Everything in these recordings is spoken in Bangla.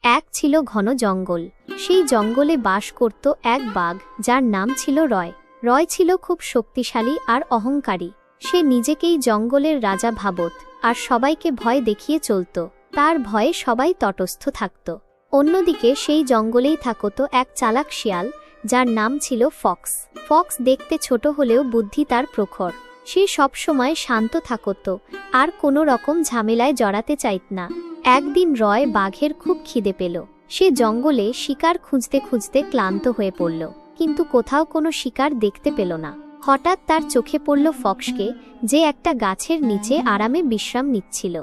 এক ছিল ঘন জঙ্গল। সেই জঙ্গলে বাস করত এক বাঘ, যার নাম ছিল রয়। রয় ছিল খুব শক্তিশালী আর অহংকারী। সে নিজেকেই জঙ্গলের রাজা ভাবত আর সবাইকে ভয় দেখিয়ে চলত। তার ভয়ে সবাই তটস্থ থাকত। অন্যদিকে সেই জঙ্গলেই থাকত এক চালাক শিয়াল, যার নাম ছিল ফক্স। ফক্স দেখতে ছোট হলেও বুদ্ধি তার প্রখর। সে সবসময় শান্ত থাকত আর কোনো রকম ঝামেলায় জড়াতে চাইত না। একদিন রয় বাঘের খুব খিদে পেল। সে জঙ্গলে শিকার খুঁজতে খুঁজতে ক্লান্ত হয়ে পড়ল, কিন্তু কোথাও কোনো শিকার দেখতে পেল না। হঠাৎ তার চোখে পড়ল ফক্সকে, যে একটা গাছের নিচে আরামে বিশ্রাম নিচ্ছিল।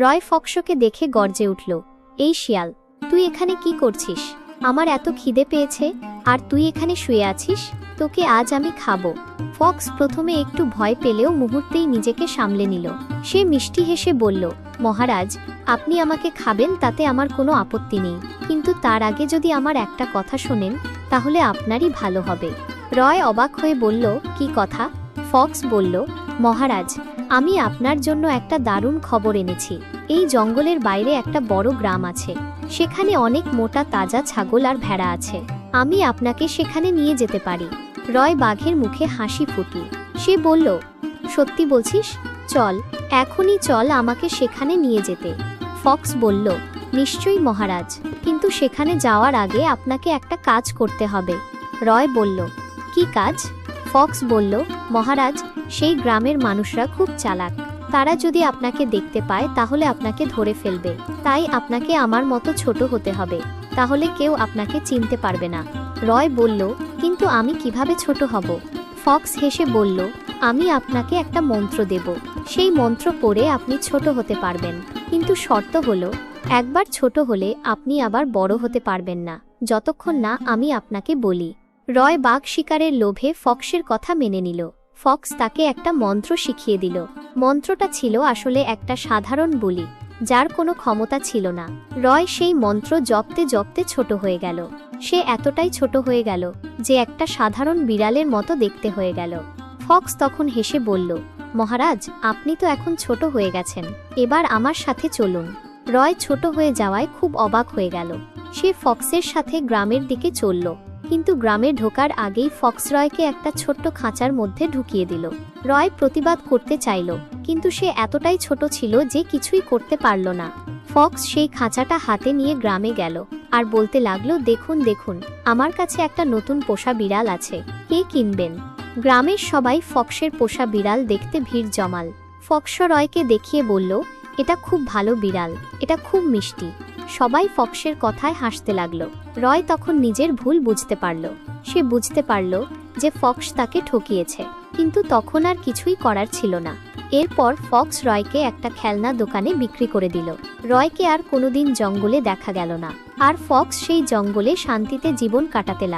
রয় ফক্সকে দেখে গর্জে উঠল, এই শিয়াল, তুই এখানে কি করছিস? আমার এত খিদে পেয়েছে আর তুই এখানে শুয়ে আছিস? তোকে আজ আমি খাবো। ফক্স প্রথমে একটু ভয় পেলেও মুহূর্তেই নিজেকে সামলে নিল। সে মিষ্টি হেসে বলল, মহারাজ, আপনি আমাকে খাবেন তাতে আমার কোনো আপত্তি নেই, কিন্তু তার আগে যদি আমার একটা কথা শোনেন তাহলে আপনারই ভালো হবে। রয় অবাক হয়ে বলল, কি কথা? ফক্স বলল, মহারাজ, আমি আপনার জন্য একটা দারুণ খবর এনেছি। এই জঙ্গলের বাইরে একটা বড় গ্রাম আছে। সেখানে অনেক মোটা তাজা ছাগল আর ভেড়া আছে। আমি আপনাকে সেখানে নিয়ে যেতে পারি। রয় বাঘের মুখে হাসি ফুটল। সে বলল, সত্যি বলছিস? চল, এখনই চল আমাকে সেখানে নিয়ে যেতে। ফক্স বলল, নিশ্চয়ই মহারাজ, কিন্তু সেখানে যাওয়ার আগে আপনাকে একটা কাজ করতে হবে। রয় বলল, কি কাজ? ফক্স বলল, মহারাজ, সেই গ্রামের মানুষরা খুব চালাক। তারা যদি আপনাকে দেখতে পায় তাহলে আপনাকে ধরে ফেলবে। তাই আপনাকে আমার মতো ছোট হতে হবে, তাহলে কেউ আপনাকে চিনতে পারবে না। রয় বলল, কিন্তু আমি কিভাবে ছোট হব? ফক্স হেসে বলল, আমি আপনাকে একটা মন্ত্র দেব। সেই মন্ত্র পড়ে আপনি ছোট হতে পারবেন, কিন্তু শর্ত হলো, একবার ছোট হলে আপনি আবার বড় হতে পারবেন না, যতক্ষণ না আমি আপনাকে বলি। রয় বাঘ শিকারের লোভে ফক্সের কথা মেনে নিল। ফক্স তাকে একটা মন্ত্র শিখিয়ে দিল। মন্ত্রটা ছিল আসলে একটা সাধারণ বুলি, যার কোনো ক্ষমতা ছিল না। রয় সেই মন্ত্র জপতে জপতে ছোট হয়ে গেল। সে এতটাই ছোট হয়ে গেল যে একটা সাধারণ বিড়ালের মতো দেখতে হয়ে গেল। ফক্স তখন হেসে বলল, মহারাজ, আপনি তো এখন ছোট হয়ে গেছেন, এবার আমার সাথে চলুন। রয় ছোট হয়ে যাওয়ায় খুব অবাক হয়ে গেল। সে ফক্সের সাথে গ্রামের দিকে চলল, কিন্তু গ্রামে ঢোকার আগেই ফক্স রয়কে একটা ছোট্ট খাঁচার মধ্যে ঢুকিয়ে দিল। রয় প্রতিবাদ করতে চাইল, কিন্তু সে এতটাই ছোট ছিল যে কিছুই করতে পারল না। ফক্স সেই খাঁচাটা হাতে নিয়ে গ্রামে গেল আর বলতে লাগলো, দেখুন দেখুন, আমার কাছে একটা নতুন পোষা বিড়াল আছে, কে কিনবেন? গ্রামের সবাই ফক্সের পোষা বিড়াল দেখতে ভিড় জমাল। ফক্স রয়কে দেখিয়ে বলল, এটা খুব ভালো বিড়াল, এটা খুব মিষ্টি। সবাই ফক্সের কথায় হাসতে লাগলো। রয় তখন নিজের ভুল বুঝতে পারল। সে বুঝতে পারল যে ফক্স তাকে ঠকিয়েছে, কিন্তু তখন আর কিছুই করার ছিল না। এরপর ফক্স রয়কে একটা খেলনা দোকানে বিক্রি করে দিল। রয়কে আর কোনোদিন জঙ্গলে দেখা গেল না, আর ফক্স সেই জঙ্গলে শান্তিতে জীবন কাটাতে লাগল।